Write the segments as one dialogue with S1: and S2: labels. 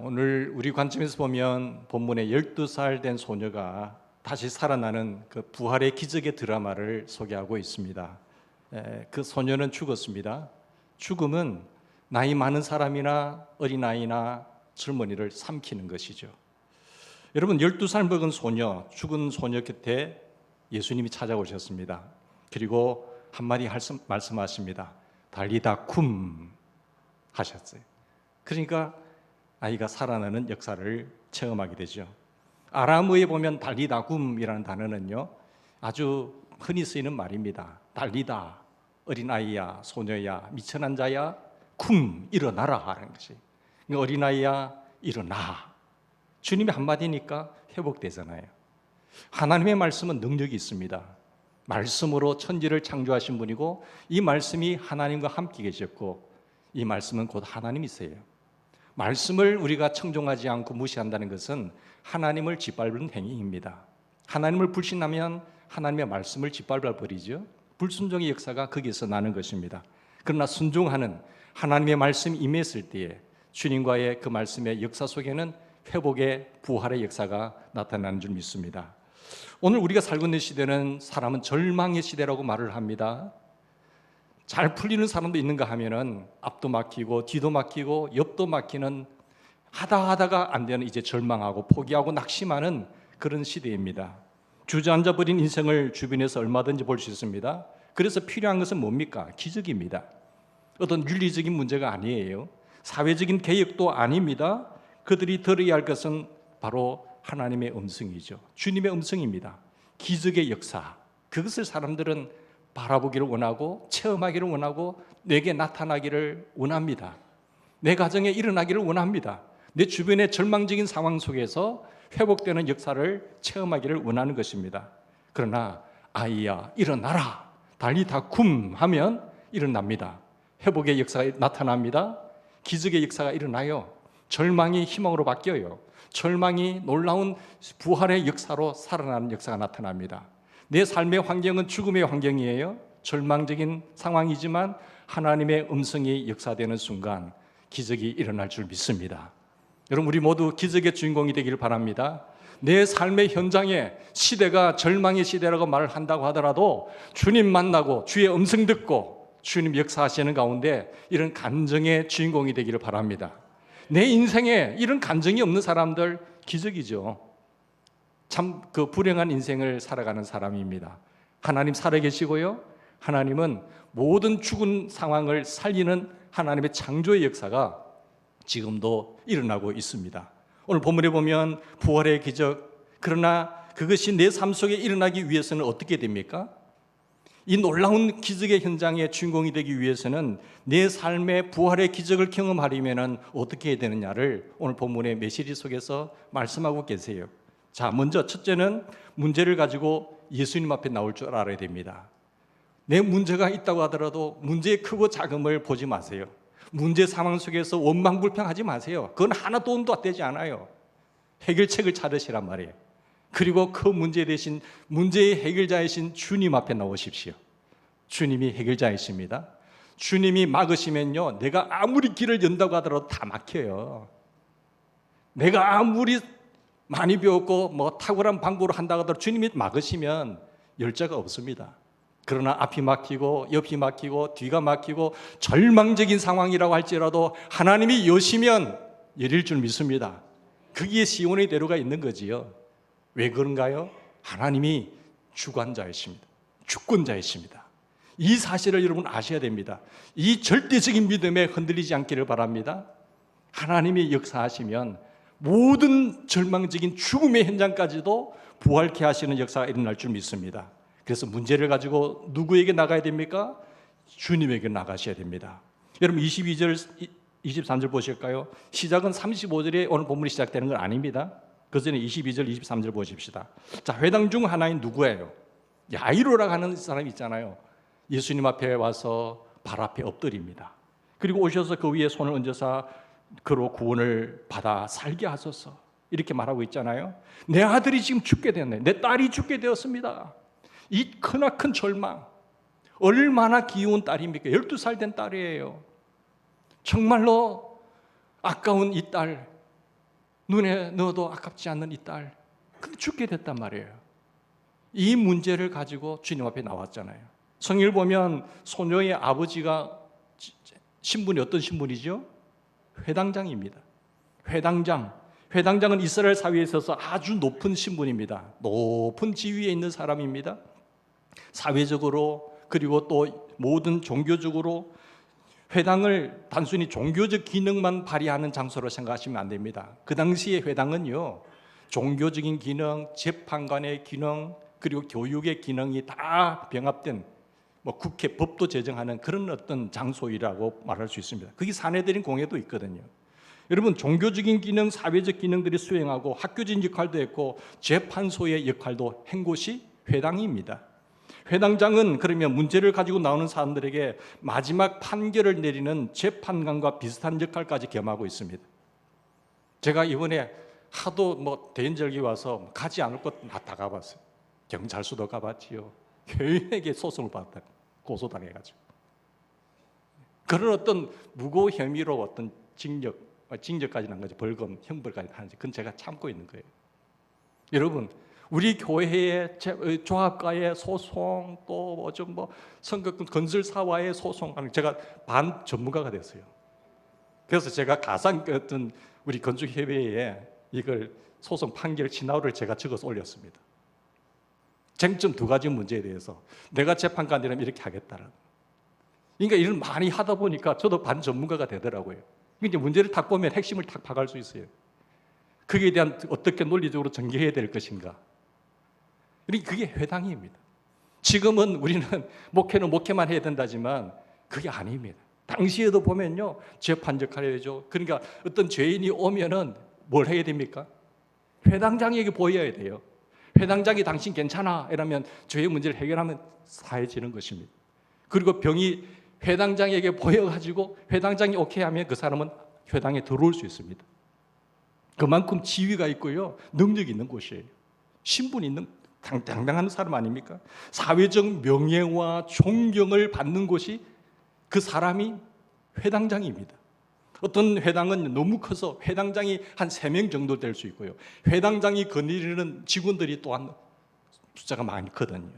S1: 오늘 우리 관점에서 보면 본문에 12살 된 소녀가 다시 살아나는 그 부활의 기적의 드라마를 소개하고 있습니다. 그 소녀는 죽었습니다. 죽음은 나이 많은 사람이나 어린아이나 젊은이를 삼키는 것이죠. 여러분, 12살 먹은 소녀, 죽은 소녀 곁에 예수님이 찾아오셨습니다. 그리고 한마디 말씀하십니다. 달리다 쿰 하셨어요. 그러니까 아이가 살아나는 역사를 체험하게 되죠. 아람어에 보면 달리다 쿰이라는 단어는요, 아주 흔히 쓰이는 말입니다. 달리다, 어린아이야, 소녀야, 미천한 자야, 쿰, 일어나라 하는 것이. 어린아이야, 일어나. 주님의 한마디니까 회복되잖아요. 하나님의 말씀은 능력이 있습니다. 말씀으로 천지를 창조하신 분이고, 이 말씀이 하나님과 함께 계셨고, 이 말씀은 곧 하나님이세요. 말씀을 우리가 청종하지 않고 무시한다는 것은 하나님을 짓밟는 행위입니다. 하나님을 불신하면 하나님의 말씀을 짓밟아 버리죠. 불순종의 역사가 거기에서 나는 것입니다. 그러나 순종하는 하나님의 말씀이 임했을 때에 주님과의 그 말씀의 역사 속에는 회복의 부활의 역사가 나타나는 줄 믿습니다. 오늘 우리가 살고 있는 시대는 사람은 절망의 시대라고 말을 합니다. 잘 풀리는 사람도 있는가 하면은 앞도 막히고 뒤도 막히고 옆도 막히는, 하다가 안 되는 이제 절망하고 포기하고 낙심하는 그런 시대입니다. 주저앉아 버린 인생을 주변에서 얼마든지 볼 수 있습니다. 그래서 필요한 것은 뭡니까? 기적입니다. 어떤 윤리적인 문제가 아니에요. 사회적인 개혁도 아닙니다. 그들이 들어야 할 것은 바로 하나님의 음성이죠. 주님의 음성입니다. 기적의 역사, 그것을 사람들은 바라보기를 원하고 체험하기를 원하고 내게 나타나기를 원합니다. 내 가정에 일어나기를 원합니다. 내 주변의 절망적인 상황 속에서 회복되는 역사를 체험하기를 원하는 것입니다. 그러나 아이야 일어나라, 달리다 쿰 하면 일어납니다. 회복의 역사가 나타납니다. 기적의 역사가 일어나요. 절망이 희망으로 바뀌어요. 절망이 놀라운 부활의 역사로 살아나는 역사가 나타납니다. 내 삶의 환경은 죽음의 환경이에요. 절망적인 상황이지만 하나님의 음성이 역사되는 순간 기적이 일어날 줄 믿습니다. 여러분, 우리 모두 기적의 주인공이 되기를 바랍니다. 내 삶의 현장에 시대가 절망의 시대라고 말을 한다고 하더라도 주님 만나고 주의 음성 듣고 주님 역사하시는 가운데 이런 간증의 주인공이 되기를 바랍니다. 내 인생에 이런 간증이 없는 사람들 기적이죠. 참 그 불행한 인생을 살아가는 사람입니다. 하나님 살아계시고요, 하나님은 모든 죽은 상황을 살리는 하나님의 창조의 역사가 지금도 일어나고 있습니다. 오늘 본문에 보면 부활의 기적, 그러나 그것이 내 삶 속에 일어나기 위해서는 어떻게 됩니까? 이 놀라운 기적의 현장의 주인공이 되기 위해서는 내 삶의 부활의 기적을 경험하려면 어떻게 해야 되느냐를 오늘 본문의 메시지 속에서 말씀하고 계세요. 자, 먼저 첫째는 문제를 가지고 예수님 앞에 나올 줄 알아야 됩니다. 내 문제가 있다고 하더라도 문제의 크고 작음을 보지 마세요. 문제 상황 속에서 원망불평하지 마세요. 그건 하나도 도움도 되지 않아요. 해결책을 찾으시란 말이에요. 그리고 그 문제 대신 문제의 해결자이신 주님 앞에 나오십시오. 주님이 해결자이십니다. 주님이 막으시면요, 내가 아무리 길을 연다고 하더라도 다 막혀요. 내가 아무리 많이 배웠고 탁월한 방법으로 한다고 하더라도 주님이 막으시면 열자가 없습니다. 그러나 앞이 막히고 옆이 막히고 뒤가 막히고 절망적인 상황이라고 할지라도 하나님이 여시면 열릴 줄 믿습니다. 거기에 시온의 대로가 있는 거지요. 왜 그런가요? 하나님이 주관자이십니다. 주권자이십니다. 이 사실을 여러분 아셔야 됩니다. 이 절대적인 믿음에 흔들리지 않기를 바랍니다. 하나님이 역사하시면 모든 절망적인 죽음의 현장까지도 부활케 하시는 역사가 일어날 줄 믿습니다. 그래서 문제를 가지고 누구에게 나가야 됩니까? 주님에게 나가셔야 됩니다. 여러분 22절, 23절 보실까요? 시작은 35절에 오늘 본문이 시작되는 건 아닙니다. 그 전에 22절, 23절 보십시다. 자, 회당 중 하나인 누구예요? 야이로라고 하는 사람이 있잖아요. 예수님 앞에 와서 발 앞에 엎드립니다. 그리고 오셔서 그 위에 손을 얹어서 그로 구원을 받아 살게 하소서 이렇게 말하고 있잖아요. 내 아들이 지금 죽게 되었네. 내 딸이 죽게 되었습니다. 이 크나큰 절망, 얼마나 귀여운 딸입니까? 12살 된 딸이에요. 정말로 아까운 이 딸, 눈에 넣어도 아깝지 않는 이 딸, 근데 죽게 됐단 말이에요. 이 문제를 가지고 주님 앞에 나왔잖아요. 성경을 보면 소녀의 아버지가 신분이 어떤 신분이죠? 회당장입니다. 회당장은 이스라엘 사회에 있어서 아주 높은 신분입니다. 높은 지위에 있는 사람입니다. 사회적으로 그리고 또 모든 종교적으로 회당을 단순히 종교적 기능만 발휘하는 장소로 생각하시면 안 됩니다. 그 당시에 회당은요, 종교적인 기능, 재판관의 기능, 그리고 교육의 기능이 다 병합된 국회 법도 제정하는 그런 어떤 장소이라고 말할 수 있습니다. 그게 사내들인 공회도 있거든요. 여러분, 종교적인 기능, 사회적 기능들이 수행하고 학교적인 역할도 했고 재판소의 역할도 한 곳이 회당입니다. 회당장은 그러면 문제를 가지고 나오는 사람들에게 마지막 판결을 내리는 재판관과 비슷한 역할까지 겸하고 있습니다. 제가 이번에 하도 대인절기 와서 가지 않을 것 다 가봤어요. 경찰서도 가봤지요. 교인에게 소송을 받았다, 고소당해가지고. 그런 어떤 무고 혐의로 어떤 징역까지는 한 거죠. 벌금, 형벌까지 하는지 그건 제가 참고 있는 거예요. 여러분, 우리 교회의 조합가의 소송, 또 선거권 건설사와의 소송, 제가 반 전문가가 됐어요. 그래서 제가 가상 어떤 우리 건축협의회에 이걸 소송 판결 진화를 제가 적어서 올렸습니다. 쟁점 2가지 문제에 대해서 내가 재판관이라면 이렇게 하겠다는. 그러니까 이런 많이 하다 보니까 저도 반 전문가가 되더라고요. 이제 문제를 딱 보면 핵심을 딱 파갈 수 있어요. 거기에 대한 어떻게 논리적으로 전개해야 될 것인가. 그게 회당입니다. 지금은 우리는 목회는 목회만 해야 된다지만 그게 아닙니다. 당시에도 보면요, 재판 역할을 해야죠. 그러니까 어떤 죄인이 오면은 뭘 해야 됩니까? 회당장에게 보여야 돼요. 회당장이 당신 괜찮아 이러면 죄의 문제를 해결하면 사해지는 것입니다. 그리고 병이 회당장에게 보여가지고 회당장이 오케이 하면 그 사람은 회당에 들어올 수 있습니다. 그만큼 지위가 있고요, 능력이 있는 곳이에요. 신분 있는 당당한 사람 아닙니까? 사회적 명예와 존경을 받는 곳이 그 사람이 회당장입니다. 어떤 회당은 너무 커서 회당장이 한 3명 정도 될 수 있고요, 회당장이 거느리는 직원들이 또한 숫자가 많거든요.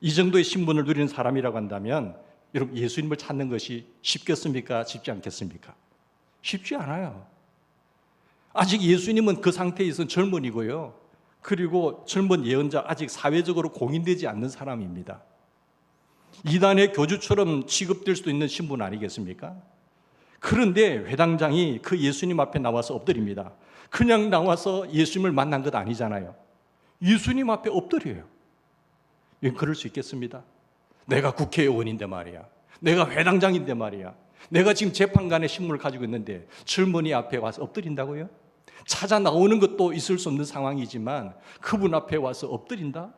S1: 이 정도의 신분을 누리는 사람이라고 한다면 여러분, 예수님을 찾는 것이 쉽겠습니까? 쉽지 않겠습니까? 쉽지 않아요. 아직 예수님은 그 상태에 있어서 젊은이고요, 그리고 젊은 예언자, 아직 사회적으로 공인되지 않는 사람입니다. 이단의 교주처럼 취급될 수도 있는 신분 아니겠습니까? 그런데 회당장이 그 예수님 앞에 나와서 엎드립니다. 그냥 나와서 예수님을 만난 것 아니잖아요. 예수님 앞에 엎드려요. 그럴 수 있겠습니다? 내가 국회의원인데 말이야, 내가 회당장인데 말이야, 내가 지금 재판관의 신분을 가지고 있는데 젊은이 앞에 와서 엎드린다고요? 찾아 나오는 것도 있을 수 없는 상황이지만 그분 앞에 와서 엎드린다?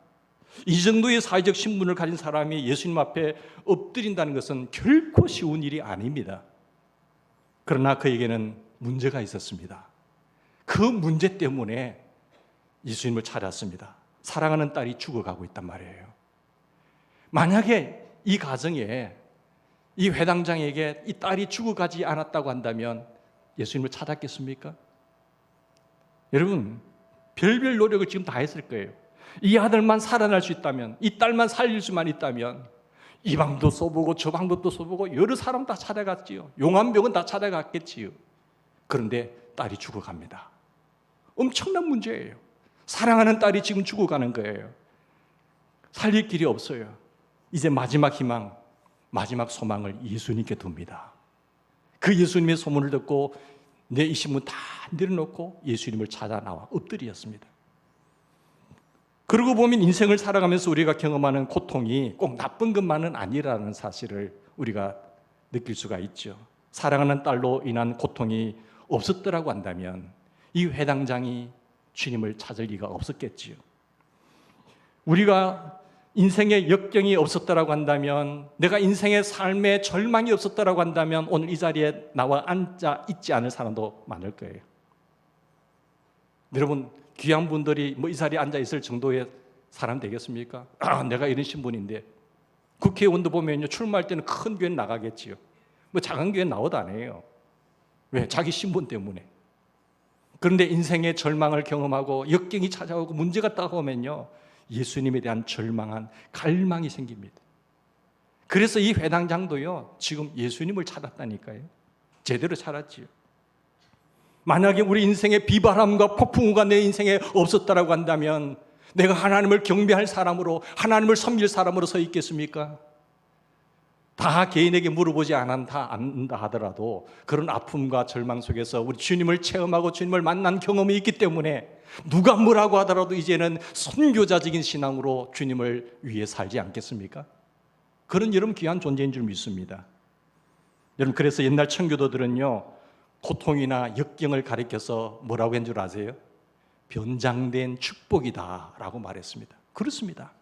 S1: 이 정도의 사회적 신분을 가진 사람이 예수님 앞에 엎드린다는 것은 결코 쉬운 일이 아닙니다. 그러나 그에게는 문제가 있었습니다. 그 문제 때문에 예수님을 찾았습니다. 사랑하는 딸이 죽어가고 있단 말이에요. 만약에 이 가정에 이 회당장에게 이 딸이 죽어가지 않았다고 한다면 예수님을 찾았겠습니까? 여러분, 별별 노력을 지금 다 했을 거예요. 이 아들만 살아날 수 있다면, 이 딸만 살릴 수만 있다면 이 방도 써보고 저 방법도 써보고 여러 사람 다 찾아갔지요. 용암병은 다 찾아갔겠지요. 그런데 딸이 죽어갑니다. 엄청난 문제예요. 사랑하는 딸이 지금 죽어가는 거예요. 살릴 길이 없어요. 이제 마지막 희망, 마지막 소망을 예수님께 둡니다. 그 예수님의 소문을 듣고 내 이 신분 다 내려놓고 예수님을 찾아 나와 엎드렸습니다. 그러고 보면 인생을 살아가면서 우리가 경험하는 고통이 꼭 나쁜 것만은 아니라는 사실을 우리가 느낄 수가 있죠. 사랑하는 딸로 인한 고통이 없었더라고 한다면 이 회당장이 주님을 찾을 리가 없었겠지요. 우리가 인생의 역경이 없었더라고 한다면, 내가 인생의 삶에 절망이 없었더라고 한다면 오늘 이 자리에 나와 앉아 있지 않을 사람도 많을 거예요. 여러분, 귀한 분들이 이 자리에 앉아 있을 정도의 사람 되겠습니까? 내가 이런 신분인데. 국회의원도 보면요, 출마할 때는 큰 교회 나가겠지요. 작은 교회 나오도 안 해요. 왜? 자기 신분 때문에. 그런데 인생의 절망을 경험하고 역경이 찾아오고 문제가 다가오면요, 예수님에 대한 절망한 갈망이 생깁니다. 그래서 이 회당장도요, 지금 예수님을 찾았다니까요. 제대로 찾았지요. 만약에 우리 인생의 비바람과 폭풍우가 내 인생에 없었다라고 한다면 내가 하나님을 경배할 사람으로, 하나님을 섬길 사람으로 서 있겠습니까? 다 개인에게 물어보지 않는다 하더라도 그런 아픔과 절망 속에서 우리 주님을 체험하고 주님을 만난 경험이 있기 때문에 누가 뭐라고 하더라도 이제는 선교자적인 신앙으로 주님을 위해 살지 않겠습니까? 그런 여러분 귀한 존재인 줄 믿습니다. 여러분, 그래서 옛날 청교도들은요, 고통이나 역경을 가리켜서 뭐라고 한 줄 아세요? 변장된 축복이다 라고 말했습니다. 그렇습니다.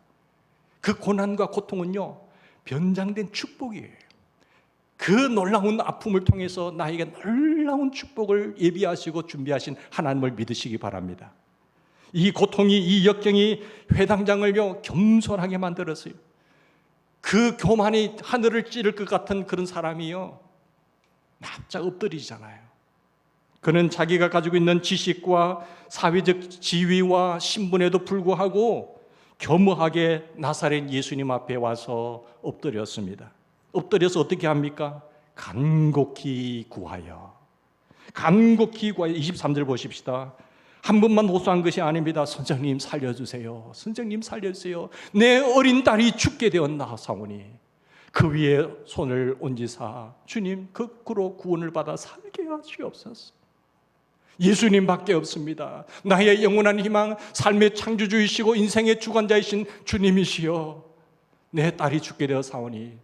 S1: 그 고난과 고통은요, 변장된 축복이에요. 그 놀라운 아픔을 통해서 나에게 놀라운 축복을 예비하시고 준비하신 하나님을 믿으시기 바랍니다. 이 고통이, 이 역경이 회당장을요, 겸손하게 만들었어요. 그 교만이 하늘을 찌를 것 같은 그런 사람이요, 납작 엎드리잖아요. 그는 자기가 가지고 있는 지식과 사회적 지위와 신분에도 불구하고 겸허하게 나사렛 예수님 앞에 와서 엎드렸습니다. 엎드려서 어떻게 합니까? 간곡히 구하여. 간곡히 구하여. 23절 보십시다. 한 번만 호소한 것이 아닙니다. 선생님 살려주세요. 선생님 살려주세요. 내 어린 딸이 죽게 되었나사오니 그 위에 손을 얹으사 주님 거꾸로 구원을 받아 살게 하시옵소서. 예수님밖에 없습니다. 나의 영원한 희망, 삶의 창조주이시고 인생의 주관자이신 주님이시여, 내 딸이 죽게 되었사오니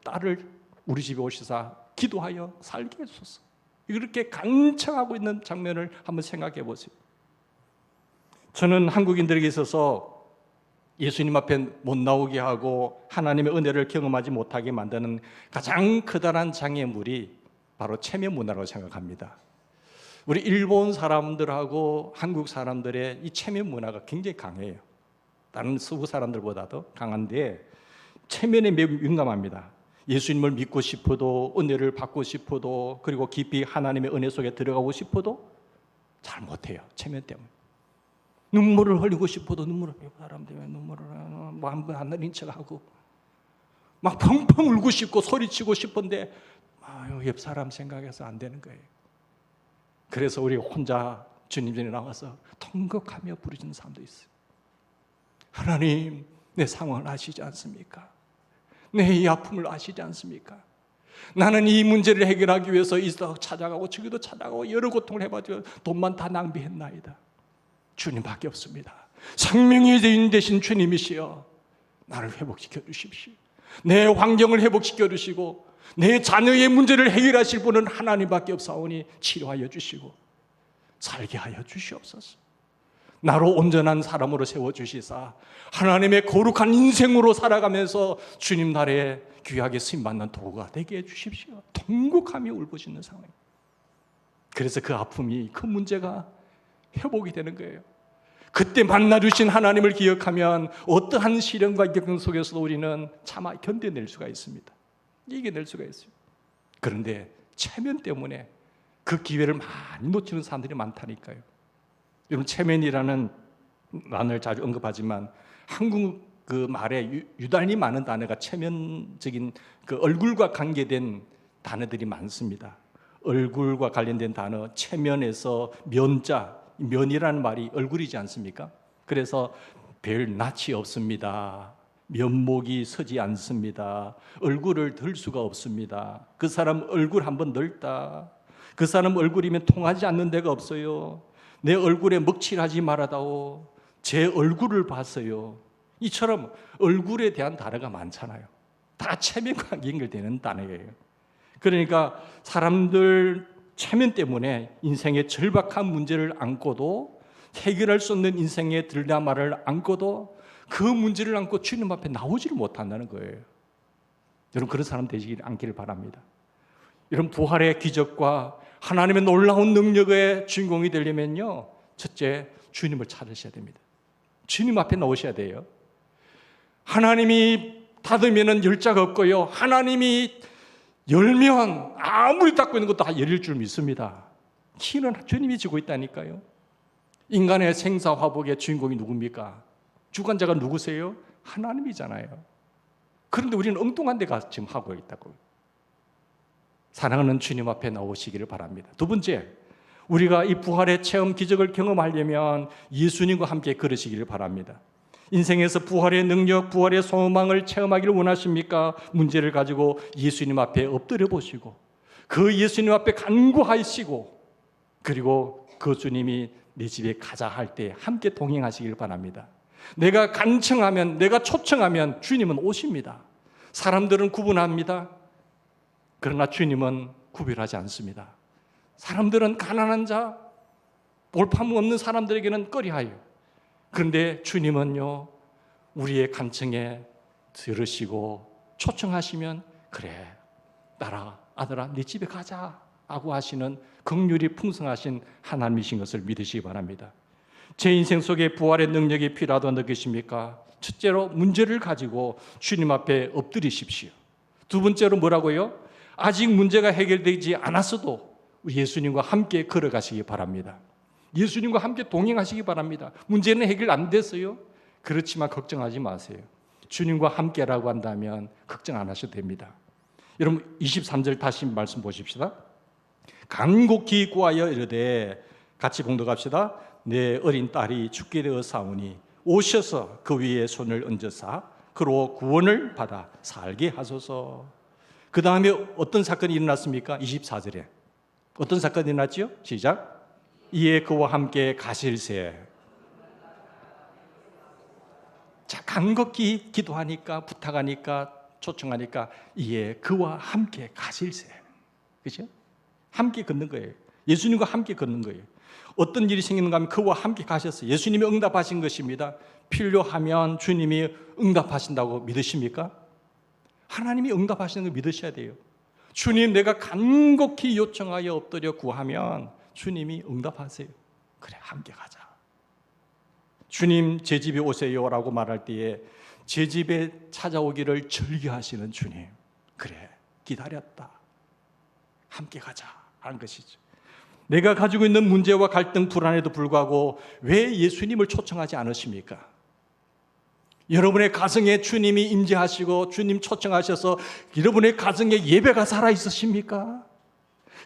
S1: 딸을 우리 집에 오시사 기도하여 살게 해주소서. 이렇게 간청하고 있는 장면을 한번 생각해 보세요. 저는 한국인들에게 있어서 예수님 앞에 못 나오게 하고 하나님의 은혜를 경험하지 못하게 만드는 가장 커다란 장애물이 바로 체면 문화라고 생각합니다. 우리 일본 사람들하고 한국 사람들의 이 체면 문화가 굉장히 강해요. 다른 서구 사람들보다도 강한데 체면에 매우 민감합니다. 예수님을 믿고 싶어도, 은혜를 받고 싶어도, 그리고 깊이 하나님의 은혜 속에 들어가고 싶어도 잘 못해요. 체면 때문에. 눈물을 흘리고 싶어도 눈물을 흘리고, 사람 때문에 눈물을 뭐 한 번 안 흘린 척하고 막 펑펑 울고 싶고 소리치고 싶은데 옆 사람 생각해서 안 되는 거예요. 그래서 우리 혼자 주님 전에 나와서 통곡하며 부르짖는 사람도 있어요. 하나님, 내 상황을 아시지 않습니까? 내 이 아픔을 아시지 않습니까? 나는 이 문제를 해결하기 위해서 이도 찾아가고 저기도 찾아가고 여러 고통을 해가지고 돈만 다 낭비했나이다. 주님밖에 없습니다. 생명의 주인 되신 주님이시여, 나를 회복시켜 주십시오. 내 환경을 회복시켜 주시고 내 자녀의 문제를 해결하실 분은 하나님밖에 없사오니 치료하여 주시고 살게 하여 주시옵소서. 나로 온전한 사람으로 세워주시사 하나님의 거룩한 인생으로 살아가면서 주님 나라에 귀하게 쓰임받는 도구가 되게 해주십시오. 통곡하며 울부짖는 상황입니다. 그래서 그 아픔이, 그 문제가 회복이 되는 거예요. 그때 만나주신 하나님을 기억하면 어떠한 시련과 역경 속에서도 우리는 참아 견뎌낼 수가 있습니다. 이겨낼 수가 있어요. 그런데 체면 때문에 그 기회를 많이 놓치는 사람들이 많다니까요. 여러분, 체면이라는 단어를 자주 언급하지만 한국 그 말에 유달리 많은 단어가 체면적인 그 얼굴과 관계된 단어들이 많습니다. 얼굴과 관련된 단어, 체면에서 면자, 면이라는 말이 얼굴이지 않습니까? 그래서 별 낯이 없습니다. 면목이 서지 않습니다. 얼굴을 들 수가 없습니다. 그 사람 얼굴 한번 넓다. 그 사람 얼굴이면 통하지 않는 데가 없어요. 내 얼굴에 먹칠하지 말아다오. 제 얼굴을 봤어요. 이처럼 얼굴에 대한 단어가 많잖아요. 다 체면과 연결되는 단어예요. 그러니까 사람들 체면 때문에 인생의 절박한 문제를 안고도, 해결할 수 없는 인생의 들다마를 안고도 그 문제를 안고 주님 앞에 나오지를 못한다는 거예요. 여러분, 그런 사람 되시길 않기를 바랍니다. 이런 부활의 기적과 하나님의 놀라운 능력의 주인공이 되려면요, 첫째, 주님을 찾으셔야 됩니다. 주님 앞에 나오셔야 돼요. 하나님이 닫으면 열 자가 없고요, 하나님이 열면 아무리 닫고 있는 것도 다 열릴 줄 믿습니다. 키는 주님이 지고 있다니까요. 인간의 생사화복의 주인공이 누굽니까? 주관자가 누구세요? 하나님이잖아요. 그런데 우리는 엉뚱한 데가 지금 하고 있다고. 사랑하는 주님 앞에 나오시기를 바랍니다. 두 번째, 우리가 이 부활의 체험 기적을 경험하려면 예수님과 함께 걸으시기를 바랍니다. 인생에서 부활의 능력, 부활의 소망을 체험하기를 원하십니까? 문제를 가지고 예수님 앞에 엎드려 보시고 그 예수님 앞에 간구하시고 그리고 그 주님이 내 집에 가자 할 때 함께 동행하시길 바랍니다. 내가 간청하면, 내가 초청하면 주님은 오십니다. 사람들은 구분합니다. 그러나 주님은 구별하지 않습니다. 사람들은 가난한 자, 볼품 없는 사람들에게는 꺼리하여. 그런데 주님은요, 우리의 간청에 들으시고 초청하시면 그래, 딸아, 아들아, 네 집에 가자 하고 하시는 긍휼이 풍성하신 하나님이신 것을 믿으시기 바랍니다. 제 인생 속에 부활의 능력이 필요하다고 느끼십니까? 첫째로 문제를 가지고 주님 앞에 엎드리십시오. 두 번째로 뭐라고요? 아직 문제가 해결되지 않았어도 예수님과 함께 걸어가시기 바랍니다. 예수님과 함께 동행하시기 바랍니다. 문제는 해결 안 됐어요. 그렇지만 걱정하지 마세요. 주님과 함께라고 한다면 걱정 안 하셔도 됩니다. 여러분 23절 다시 말씀 보십시다. 간곡히 구하여 이르되, 같이 봉독합시다. 내 어린 딸이 죽게 되어 사오니 오셔서 그 위에 손을 얹으사 그로 구원을 받아 살게 하소서. 그 다음에 어떤 사건이 일어났습니까? 24절에 어떤 사건이 일어났죠? 시작. 이에 그와 함께 가실새. 자, 간곡히 기도하니까, 부탁하니까, 초청하니까 이에 그와 함께 가실새. 그렇죠? 함께 걷는 거예요. 예수님과 함께 걷는 거예요. 어떤 일이 생기는가 하면 그와 함께 가셨어요. 예수님이 응답하신 것입니다. 필요하면 주님이 응답하신다고 믿으십니까? 하나님이 응답하시는 걸 믿으셔야 돼요. 주님, 내가 간곡히 요청하여 엎드려 구하면 주님이 응답하세요. 그래, 함께 가자. 주님, 제 집에 오세요라고 말할 때에 제 집에 찾아오기를 즐겨하시는 주님, 그래, 기다렸다, 함께 가자 하는 것이죠. 내가 가지고 있는 문제와 갈등, 불안에도 불구하고 왜 예수님을 초청하지 않으십니까? 여러분의 가정에 주님이 임재하시고 주님 초청하셔서 여러분의 가정에 예배가 살아있으십니까?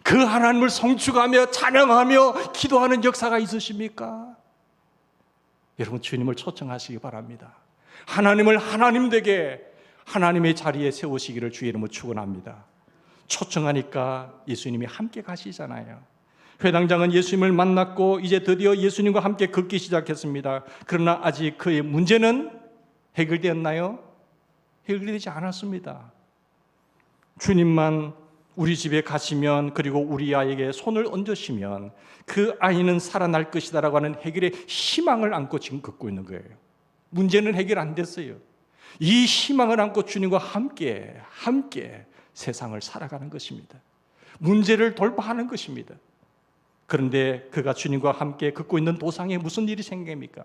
S1: 그 하나님을 성축하며 찬양하며 기도하는 역사가 있으십니까? 여러분, 주님을 초청하시기 바랍니다. 하나님을 하나님 되게 하나님의 자리에 세우시기를 주의 이름으로 축원합니다. 초청하니까 예수님이 함께 가시잖아요. 회당장은 예수님을 만났고 이제 드디어 예수님과 함께 걷기 시작했습니다. 그러나 아직 그의 문제는 해결되었나요? 해결되지 않았습니다. 주님만 우리 집에 가시면, 그리고 우리 아이에게 손을 얹으시면 그 아이는 살아날 것이다라고 하는 해결의 희망을 안고 지금 걷고 있는 거예요. 문제는 해결 안 됐어요. 이 희망을 안고 주님과 함께 세상을 살아가는 것입니다. 문제를 돌파하는 것입니다. 그런데 그가 주님과 함께 걷고 있는 도상에 무슨 일이 생깁니까?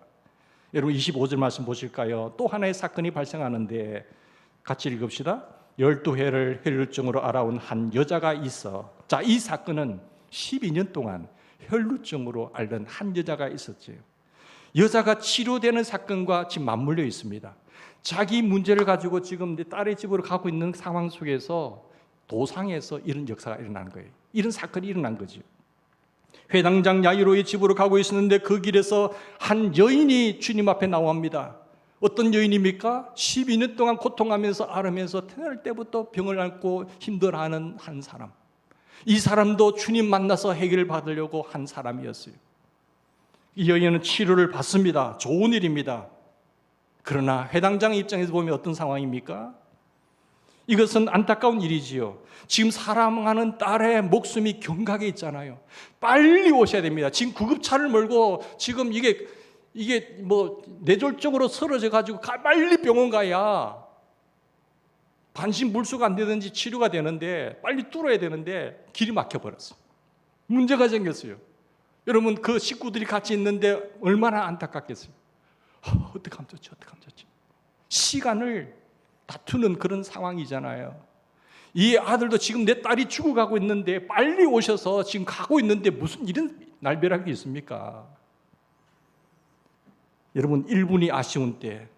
S1: 여러분 25절 말씀 보실까요? 또 하나의 사건이 발생하는데 같이 읽읍시다. 12회를 혈루증으로 알아온 한 여자가 있어. 자, 이 사건은 12년 동안 혈루증으로 앓는 한 여자가 있었죠. 여자가 치료되는 사건과 지금 맞물려 있습니다. 자기 문제를 가지고 지금 딸의 집으로 가고 있는 상황 속에서 도상에서 이런 역사가 일어난 거예요. 이런 사건이 일어난 거죠. 회당장 야이로의 집으로 가고 있었는데 그 길에서 한 여인이 주님 앞에 나옵니다. 어떤 여인입니까? 12년 동안 고통하면서 앓으면서 태어날 때부터 병을 앓고 힘들어하는 한 사람. 이 사람도 주님 만나서 해결을 받으려고 한 사람이었어요. 이 여인은 치료를 받습니다. 좋은 일입니다. 그러나 회당장 입장에서 보면 어떤 상황입니까? 이것은 안타까운 일이지요. 지금 사랑하는 딸의 목숨이 경각에 있잖아요. 빨리 오셔야 됩니다. 지금 구급차를 몰고 지금 이게 뭐 뇌졸중으로 쓰러져 가지고 빨리 병원 가야 반신불수가 안 되든지 치료가 되는데, 빨리 뚫어야 되는데 길이 막혀버렸어. 문제가 생겼어요. 여러분, 그 식구들이 같이 있는데 얼마나 안타깝겠어요. 어떡하면 좋지, 어떡하면 좋지. 시간을 다투는 그런 상황이잖아요. 이 아들도 지금 내 딸이 죽어가고 있는데 빨리 오셔서 지금 가고 있는데 무슨 이런 날벼락이 있습니까? 여러분 1분이 아쉬운 때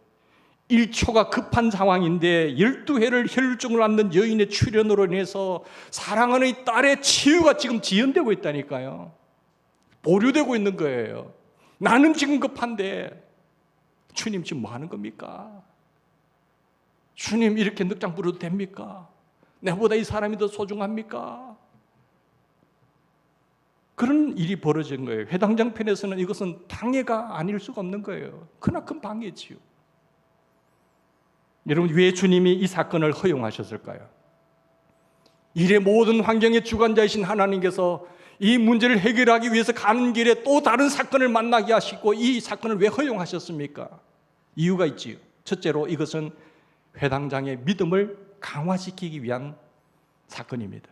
S1: 1초가 급한 상황인데 12회를 혈증을 앓는 여인의 출현으로 인해서 사랑하는 이 딸의 치유가 지금 지연되고 있다니까요. 보류되고 있는 거예요. 나는 지금 급한데 주님 지금 뭐 하는 겁니까? 주님 이렇게 늑장 부려도 됩니까? 내보다 이 사람이 더 소중합니까? 그런 일이 벌어진 거예요. 회당장 편에서는 이것은 방해가 아닐 수가 없는 거예요. 크나큰 방해지요. 여러분 왜 주님이 이 사건을 허용하셨을까요? 일의 모든 환경의 주관자이신 하나님께서 이 문제를 해결하기 위해서 가는 길에 또 다른 사건을 만나게 하시고 이 사건을 왜 허용하셨습니까? 이유가 있지요. 첫째로 이것은 회당장의 믿음을 강화시키기 위한 사건입니다.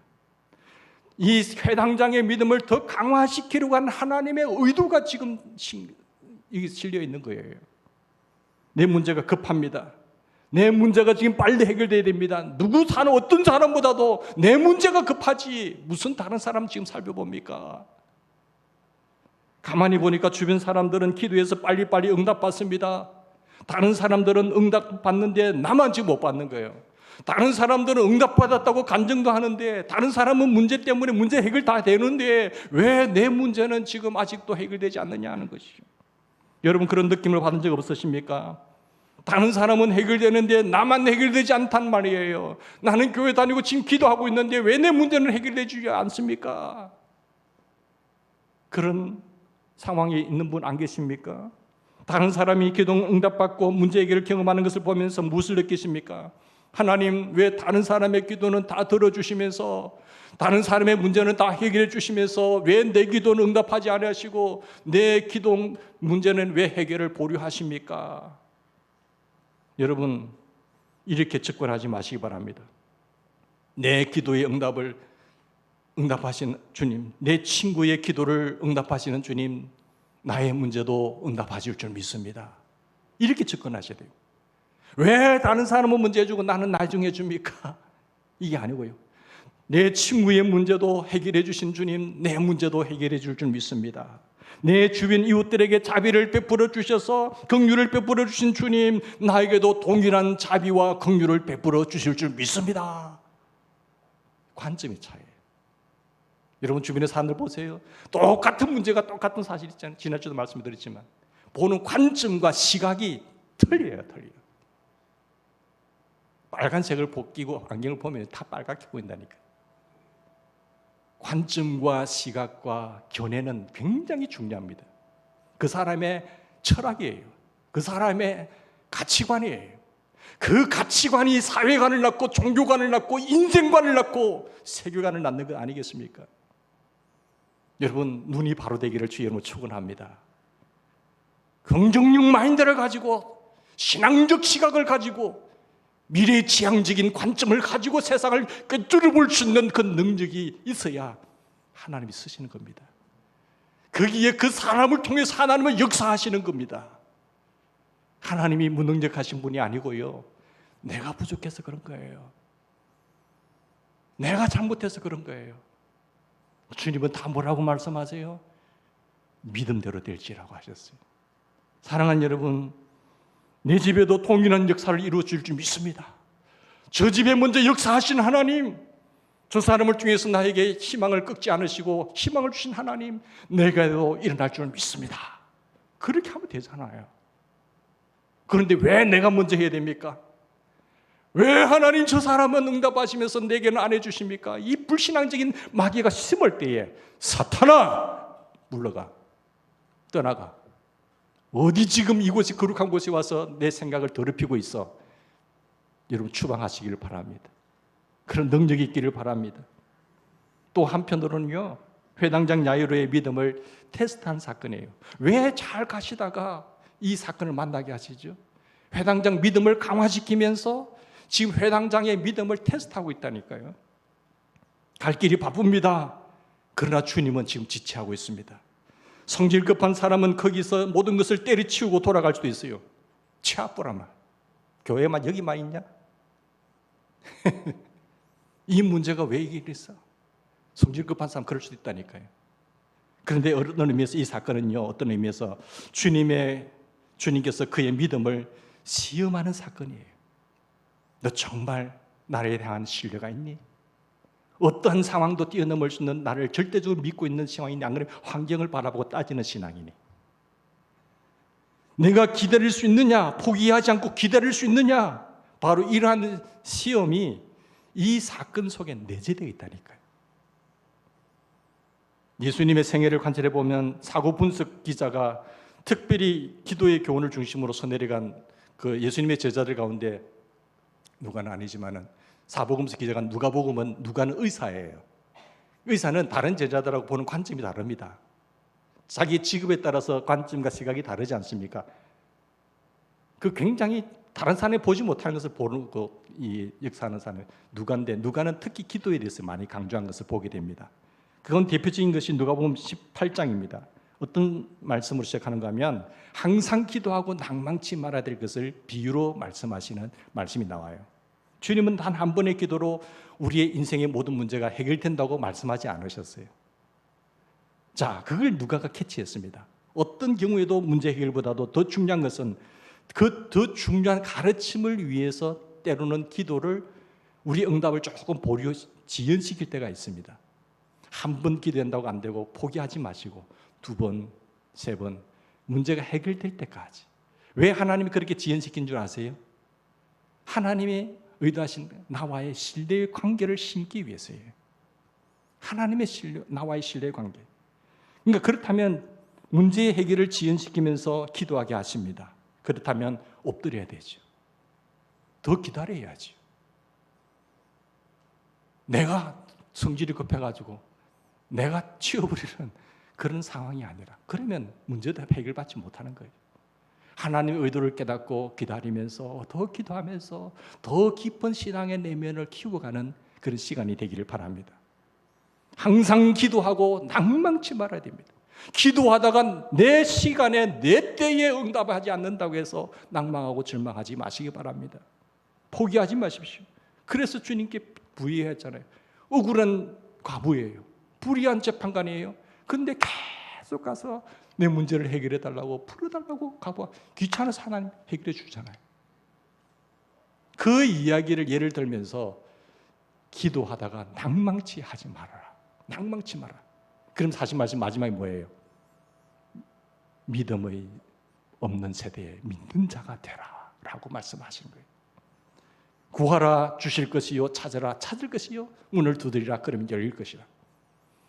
S1: 이 회당장의 믿음을 더 강화시키려고 하는 하나님의 의도가 지금 실려 있는 거예요. 내 문제가 급합니다. 내 문제가 지금 빨리 해결돼야 됩니다. 어떤 사람보다도 내 문제가 급하지 무슨 다른 사람 지금 살펴봅니까? 가만히 보니까 주변 사람들은 기도해서 빨리빨리 응답받습니다. 다른 사람들은 응답받는데 나만 지금 못 받는 거예요. 다른 사람들은 응답받았다고 간증도 하는데 다른 사람은 문제 때문에 문제 해결 다 되는데 왜 내 문제는 지금 아직도 해결되지 않느냐 하는 것이죠. 여러분 그런 느낌을 받은 적 없으십니까? 다른 사람은 해결되는데 나만 해결되지 않단 말이에요. 나는 교회 다니고 지금 기도하고 있는데 왜 내 문제는 해결되지 않습니까? 그런 상황에 있는 분 안 계십니까? 다른 사람이 기도 응답받고 문제 해결을 경험하는 것을 보면서 무엇을 느끼십니까? 하나님 왜 다른 사람의 기도는 다 들어주시면서 다른 사람의 문제는 다 해결해 주시면서 왜 내 기도는 응답하지 않으시고 내 기도 문제는 왜 해결을 보류하십니까? 여러분 이렇게 접근하지 마시기 바랍니다. 내 기도의 응답을 응답하신 주님, 내 친구의 기도를 응답하시는 주님, 나의 문제도 응답하실 줄 믿습니다. 이렇게 접근하셔야 돼요. 왜 다른 사람은 문제 해주고 나는 나중에 줍니까? 이게 아니고요. 내 친구의 문제도 해결해 주신 주님, 내 문제도 해결해 줄 믿습니다. 내 주변 이웃들에게 자비를 베풀어 주셔서 긍휼을 베풀어 주신 주님, 나에게도 동일한 자비와 긍휼을 베풀어 주실 줄 믿습니다. 관점의 차이예요. 여러분 주변의 사람들 보세요. 똑같은 문제가 똑같은 사실이 있잖아요. 지난주도 말씀드렸지만 보는 관점과 시각이 틀려요. 빨간색을 끼고 안경을 보면 다 빨갛게 보인다니까. 관점과 시각과 견해는 굉장히 중요합니다. 그 사람의 철학이에요. 그 사람의 가치관이에요. 그 가치관이 사회관을 낳고 종교관을 낳고 인생관을 낳고 세계관을 낳는 것 아니겠습니까? 여러분 눈이 바로 되기를 주의 이름으로 축원합니다. 긍정적 마인드를 가지고 신앙적 시각을 가지고 미래지향적인 관점을 가지고 세상을 꿰뚫어 볼 수 있는 그 능력이 있어야 하나님이 쓰시는 겁니다. 거기에 그 사람을 통해서 하나님은 역사하시는 겁니다. 하나님이 무능력하신 분이 아니고요. 내가 부족해서 그런 거예요. 내가 잘못해서 그런 거예요. 주님은 다 뭐라고 말씀하세요? 믿음대로 될지라고 하셨어요. 사랑하는 여러분, 내 집에도 동일한 역사를 이루어 줄 줄 믿습니다. 저 집에 먼저 역사하신 하나님, 저 사람을 통해서 나에게 희망을 꺾지 않으시고 희망을 주신 하나님, 내게도 일어날 줄 믿습니다. 그렇게 하면 되잖아요. 그런데 왜 내가 먼저 해야 됩니까? 왜 하나님 저 사람은 응답하시면서 내게는 안 해주십니까? 이 불신앙적인 마귀가 심을 때에 사탄아 물러가, 떠나가. 어디 지금 이곳이 거룩한 곳에 와서 내 생각을 더럽히고 있어. 여러분 추방하시기를 바랍니다. 그런 능력이 있기를 바랍니다. 또 한편으로는요, 회당장 야이로의 믿음을 테스트한 사건이에요. 왜 잘 가시다가 이 사건을 만나게 하시죠? 회당장 믿음을 강화시키면서 지금 회당장의 믿음을 테스트하고 있다니까요. 갈 길이 바쁩니다. 그러나 주님은 지금 지체하고 있습니다. 성질 급한 사람은 거기서 모든 것을 때려치우고 돌아갈 수도 있어요. 치아뿌라마 교회만 여기만 있냐? 이 문제가 왜 이랬어? 성질 급한 사람 그럴 수도 있다니까요. 그런데 어떤 의미에서 이 사건은요, 어떤 의미에서 주님께서 그의 믿음을 시험하는 사건이에요. 너 정말 나에 대한 신뢰가 있니? 어떠한 상황도 뛰어넘을 수 있는 나를 절대적으로 믿고 있는 상황이니? 안 그러면 환경을 바라보고 따지는 신앙이니? 내가 기다릴 수 있느냐? 포기하지 않고 기다릴 수 있느냐? 바로 이러한 시험이 이 사건 속에 내재되어 있다니까요. 예수님의 생애를 관찰해 보면 사고 분석 기자가 특별히 기도의 교훈을 중심으로 써내려간 그 예수님의 제자들 가운데, 누가는 아니지만은 사복음서 기자가 누가복음은 누가는 의사예요. 의사는 다른 제자들하고 보는 관점이 다릅니다. 자기 직업에 따라서 관점과 시각이 다르지 않습니까? 그 굉장히 다른 사람이 보지 못하는 것을 보는 이 역사하는 사람은 누가인데, 누가는 특히 기도에 대해서 많이 강조한 것을 보게 됩니다. 그건 대표적인 것이 누가복음 18장입니다. 어떤 말씀으로 시작하는가 하면 항상 기도하고 낭망치 말아야 될 것을 비유로 말씀하시는 말씀이 나와요. 주님은 단 한 번의 기도로 우리의 인생의 모든 문제가 해결된다고 말씀하지 않으셨어요. 자, 그걸 누가가 캐치했습니다. 어떤 경우에도 문제 해결보다도 더 중요한 것은 그 더 중요한 가르침을 위해서 때로는 기도를, 우리 응답을 조금 보류 지연시킬 때가 있습니다. 한 번 기도한다고 안 되고 포기하지 마시고 2번, 3번 문제가 해결될 때까지. 왜 하나님이 그렇게 지연시킨 줄 아세요? 하나님이 의도하신 나와의 신뢰의 관계를 심기 위해서예요. 하나님의 나와의 신뢰의 관계. 그러니까 그렇다면 문제의 해결을 지연시키면서 기도하게 하십니다. 그렇다면 엎드려야 되죠. 더 기다려야죠. 내가 성질이 급해가지고 내가 치워버리는 그런 상황이 아니라, 그러면 문제도 해결받지 못하는 거예요. 하나님의 의도를 깨닫고 기다리면서 더 기도하면서 더 깊은 신앙의 내면을 키워가는 그런 시간이 되기를 바랍니다. 항상 기도하고 낭망치 말아야 됩니다. 기도하다가 내 시간에 내 때에 응답하지 않는다고 해서 낭망하고 절망하지 마시기 바랍니다. 포기하지 마십시오. 그래서 주님께 부의했잖아요. 억울한 과부예요. 불의한 재판관이에요. 근데 계속 가서 내 문제를 해결해 달라고, 풀어달라고 가봐. 귀찮아서 하나님 해결해 주잖아요. 그 이야기를 예를 들면서 기도하다가 낭망치 하지 말아라. 낭망치 마라. 그럼 사실 마지막이 뭐예요? 믿음의 없는 세대에 믿는 자가 되라 라고 말씀하신 거예요. 구하라 주실 것이요, 찾으라 찾을 것이요, 문을 두드리라 그러면 열릴 것이라.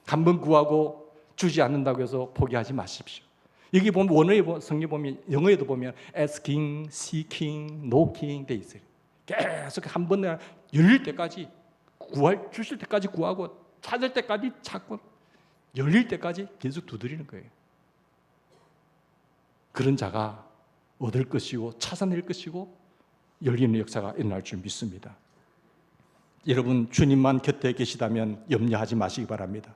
S1: 한 번 구하고 주지 않는다고 해서 포기하지 마십시오. 여기 보면 원어의 성경 보면, 영어에도 보면 asking, seeking, knocking 돼 있어요. 계속 한 번 열릴 때까지 주실 때까지 구하고, 찾을 때까지 찾고, 열릴 때까지 계속 두드리는 거예요. 그런 자가 얻을 것이고 찾아낼 것이고 열리는 역사가 일어날 줄 믿습니다. 여러분, 주님만 곁에 계시다면 염려하지 마시기 바랍니다.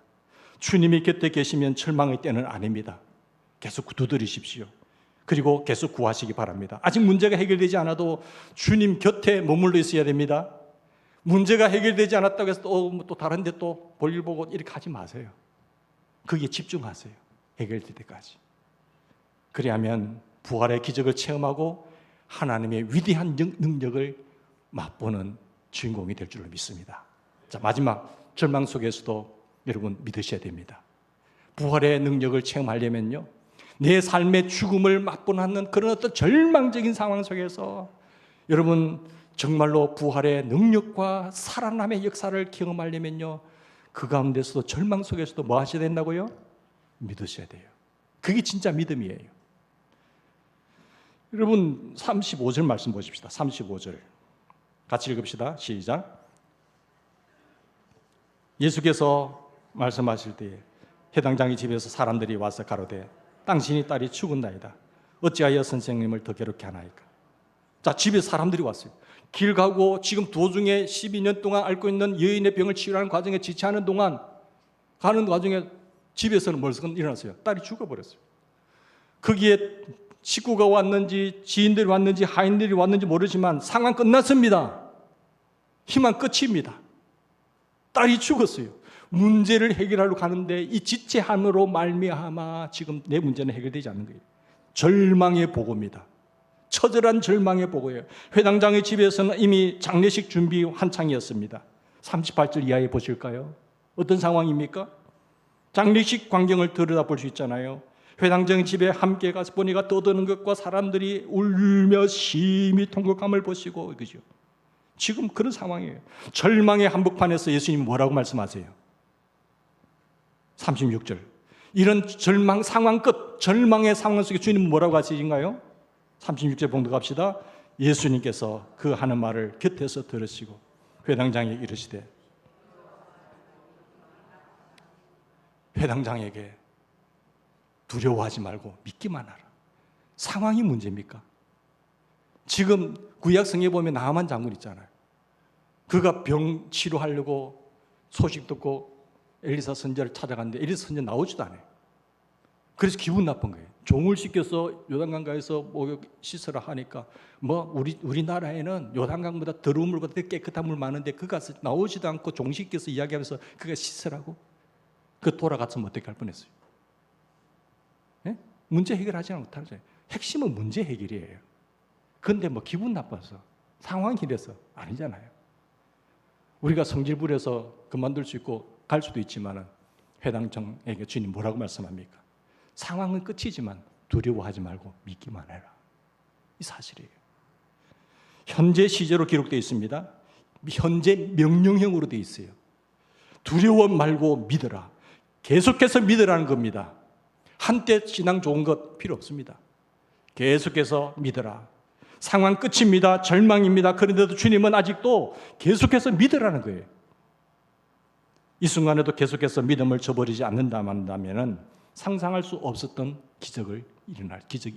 S1: 주님이 곁에 계시면 절망의 때는 아닙니다. 계속 두드리십시오. 그리고 계속 구하시기 바랍니다. 아직 문제가 해결되지 않아도 주님 곁에 머물러 있어야 됩니다. 문제가 해결되지 않았다고 해서 또 다른 데 또 볼일 보고 이렇게 하지 마세요. 거기에 집중하세요. 해결될 때까지. 그래야면 부활의 기적을 체험하고 하나님의 위대한 능력을 맛보는 주인공이 될 줄로 믿습니다. 자, 마지막, 절망 속에서도 여러분 믿으셔야 됩니다. 부활의 능력을 체험하려면요, 내 삶의 죽음을 맛보는 그런 어떤 절망적인 상황 속에서 여러분 정말로 부활의 능력과 살아남의 역사를 경험하려면요, 그 가운데서도 절망 속에서도 뭐 하셔야 된다고요? 믿으셔야 돼요. 그게 진짜 믿음이에요. 여러분 35절 말씀 보십시다. 35절 같이 읽읍시다. 시작. 예수께서 말씀하실 때에 해당장의 집에서 사람들이 와서 가로되 당신이 딸이 죽은나이다. 어찌하여 선생님을 더 괴롭게 하나이까? 자, 집에 사람들이 왔어요. 길 가고 지금 도중에 12년 동안 앓고 있는 여인의 병을 치유하는 과정에 지체하는 동안 가는 와중에 집에서는 벌써 일어났어요. 딸이 죽어버렸어요. 거기에 식구가 왔는지 지인들이 왔는지 하인들이 왔는지 모르지만 상황 끝났습니다. 희망 끝입니다. 딸이 죽었어요. 문제를 해결하러 가는데 이 지체함으로 말미암아 지금 내 문제는 해결되지 않는 거예요. 절망의 보고입니다. 처절한 절망의 보고예요. 회당장의 집에서는 이미 장례식 준비 한창이었습니다. 38절 이하에 보실까요? 어떤 상황입니까? 장례식 광경을 들여다볼 수 있잖아요. 회당장의 집에 함께 가서 보니까 떠드는 것과 사람들이 울며 심히 통곡함을 보시고, 그죠? 지금 그런 상황이에요. 절망의 한복판에서 예수님이 뭐라고 말씀하세요? 36절. 이런 절망 상황 끝, 절망의 상황 속에 주님은 뭐라고 하시는가요? 36절 봉독합시다. 예수님께서 그 하는 말을 곁에서 들으시고 회당장에게 이르시되, 회당장에게 두려워하지 말고 믿기만 하라. 상황이 문제입니까? 지금 구약성에 보면 나아만 장군 있잖아요. 그가 병 치료하려고 소식 듣고 엘리사 선지자를 찾아갔는데 엘리사 선지자 나오지도 않아요. 그래서 기분 나쁜 거예요. 종을 시켜서 요단강가에서 목욕 씻으라 하니까 뭐 우리나라에는 요단강보다 더러운 물보다 더 깨끗한 물 많은데 그가 나오지도 않고 종 시켜서 이야기하면서 그가 씻으라고? 그 돌아갔으면 어떻게 할 뻔했어요? 네? 문제 해결하지 못하죠. 핵심은 문제 해결이에요. 그런데 뭐 기분 나빠서 상황이 이래서 아니잖아요. 우리가 성질 부려서 그만둘 수 있고 갈 수도 있지만 회당장에게 주님 뭐라고 말씀합니까? 상황은 끝이지만 두려워하지 말고 믿기만 해라. 이 사실이에요. 현재 시제로 기록되어 있습니다. 현재 명령형으로 되어 있어요. 두려워 말고 믿어라. 계속해서 믿으라는 겁니다. 한때 신앙 좋은 것 필요 없습니다. 계속해서 믿어라. 상황 끝입니다. 절망입니다. 그런데도 주님은 아직도 계속해서 믿으라는 거예요. 이 순간에도 계속해서 믿음을 저버리지 않는다면 상상할 수 없었던 기적이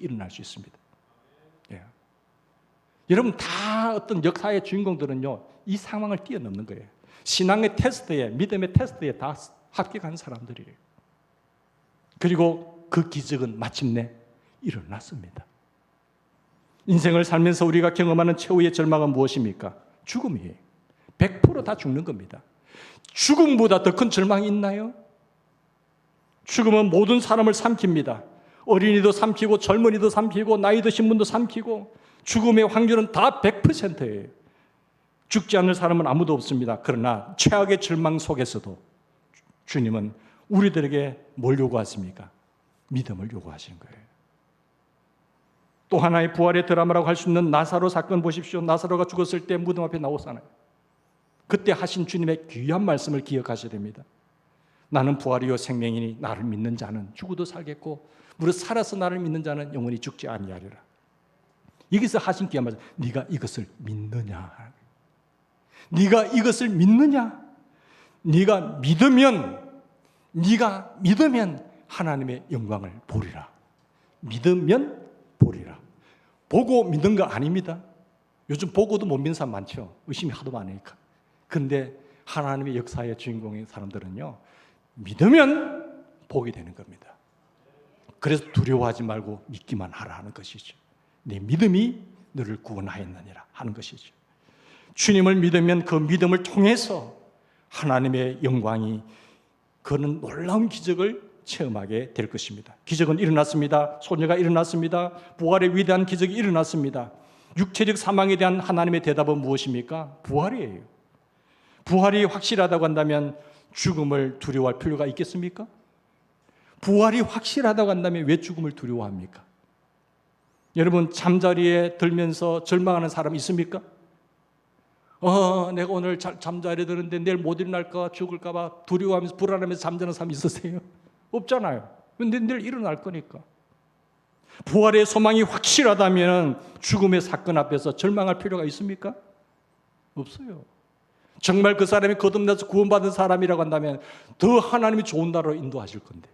S1: 일어날 수 있습니다. 예. 여러분 다 어떤 역사의 주인공들은요, 이 상황을 뛰어넘는 거예요. 신앙의 테스트에, 믿음의 테스트에 다 합격한 사람들이에요. 그리고 그 기적은 마침내 일어났습니다. 인생을 살면서 우리가 경험하는 최후의 절망은 무엇입니까? 죽음이에요. 100% 다 죽는 겁니다. 죽음보다 더 큰 절망이 있나요? 죽음은 모든 사람을 삼킵니다. 어린이도 삼키고 젊은이도 삼키고 나이 드신 분도 삼키고 죽음의 확률은 다 100%예요. 죽지 않을 사람은 아무도 없습니다. 그러나 최악의 절망 속에서도 주님은 우리들에게 뭘 요구하십니까? 믿음을 요구하시는 거예요. 또 하나의 부활의 드라마라고 할 수 있는 나사로 사건 보십시오. 나사로가 죽었을 때 무덤 앞에 나오잖아요. 그때 하신 주님의 귀한 말씀을 기억하셔야 됩니다. 나는 부활이요 생명이니 나를 믿는 자는 죽어도 살겠고 무릇 살아서 나를 믿는 자는 영원히 죽지 아니하리라. 여기서 하신 귀한 말씀, 네가 이것을 믿느냐? 네가 이것을 믿느냐? 네가 믿으면 하나님의 영광을 보리라. 믿으면 보리라. 보고 믿는 거 아닙니다. 요즘 보고도 못 믿는 사람 많죠. 의심이 하도 많으니까. 그런데 하나님의 역사의 주인공인 사람들은요, 믿으면 보게 되는 겁니다. 그래서 두려워하지 말고 믿기만 하라 하는 것이죠. 내 믿음이 너를 구원하였느니라 하는 것이죠. 주님을 믿으면 그 믿음을 통해서 하나님의 영광이, 그는 놀라운 기적을 체험하게 될 것입니다. 기적은 일어났습니다. 소녀가 일어났습니다. 부활의 위대한 기적이 일어났습니다. 육체적 사망에 대한 하나님의 대답은 무엇입니까? 부활이에요. 부활이 확실하다고 한다면 죽음을 두려워할 필요가 있겠습니까? 부활이 확실하다고 한다면 왜 죽음을 두려워합니까? 여러분 잠자리에 들면서 절망하는 사람 있습니까? 내가 오늘 잠자리에 드는데 내일 못 일어날까 죽을까 봐 두려워하면서 불안하면서 잠자는 사람 있으세요? 없잖아요. 근데 내일 일어날 거니까. 부활의 소망이 확실하다면 죽음의 사건 앞에서 절망할 필요가 있습니까? 없어요. 정말 그 사람이 거듭나서 구원받은 사람이라고 한다면 더 하나님이 좋은 나라로 인도하실 건데,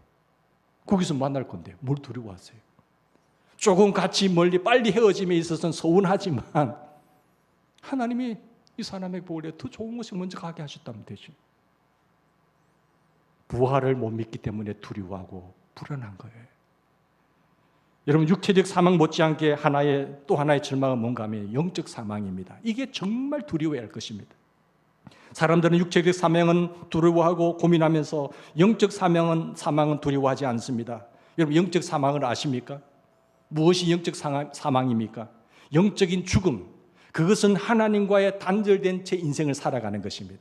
S1: 거기서 만날 건데 뭘 두려워하세요? 조금 같이 멀리 빨리 헤어짐에 있어서는 서운하지만 하나님이 이 사람의 보호에 더 좋은 것이 먼저 가게 하셨다면 되죠. 부활을 못 믿기 때문에 두려워하고 불안한 거예요. 여러분 육체적 사망 못지않게 또 하나의 절망은 뭔가 하면 영적 사망입니다. 이게 정말 두려워해야 할 것입니다. 사람들은 육체적 사명은 두려워하고 고민하면서 영적 사망은 두려워하지 않습니다. 여러분, 영적 사망을 아십니까? 무엇이 영적 사망입니까? 영적인 죽음, 그것은 하나님과의 단절된 제 인생을 살아가는 것입니다.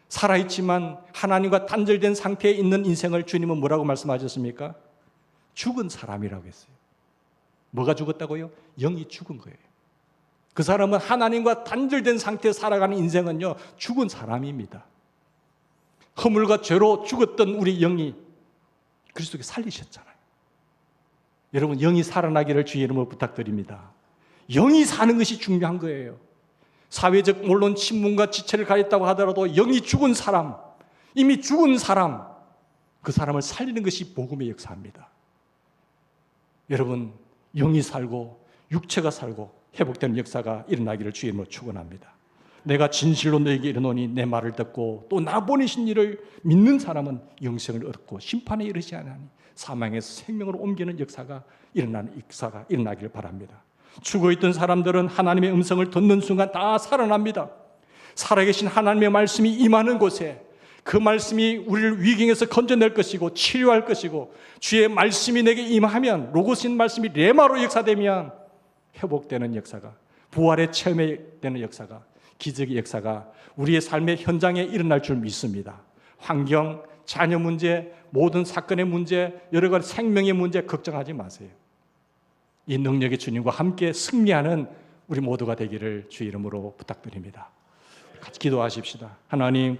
S1: 살아있지만 하나님과 단절된 상태에 있는 인생을 주님은 뭐라고 말씀하셨습니까? 죽은 사람이라고 했어요. 뭐가 죽었다고요? 영이 죽은 거예요. 그 사람은 하나님과 단절된 상태에 살아가는 인생은요, 죽은 사람입니다. 허물과 죄로 죽었던 우리 영이 그리스도께 살리셨잖아요. 여러분, 영이 살아나기를 주의 이름으로 부탁드립니다. 영이 사는 것이 중요한 거예요. 사회적 물론 신분과 지체를 가졌다고 하더라도 영이 죽은 사람, 이미 죽은 사람, 그 사람을 살리는 것이 복음의 역사입니다. 여러분, 영이 살고 육체가 살고 회복되는 역사가 일어나기를 주의 이름으로 축원합니다. 내가 진실로 너에게 이르노니 내 말을 듣고 또 나 보내신 이를 믿는 사람은 영생을 얻고 심판에 이르지 않으니 사망에서 생명으로 옮기는 역사가 일어나기를 바랍니다. 죽어있던 사람들은 하나님의 음성을 듣는 순간 다 살아납니다. 살아계신 하나님의 말씀이 임하는 곳에 그 말씀이 우리를 위경에서 건져낼 것이고 치료할 것이고, 주의 말씀이 내게 임하면, 로고스인 말씀이 레마로 역사되면 회복되는 역사가, 부활의 체험되는 역사가, 기적의 역사가 우리의 삶의 현장에 일어날 줄 믿습니다. 환경, 자녀 문제, 모든 사건의 문제, 여러 가지 생명의 문제 걱정하지 마세요. 이 능력의 주님과 함께 승리하는 우리 모두가 되기를 주의 이름으로 부탁드립니다. 같이 기도하십시다. 하나님,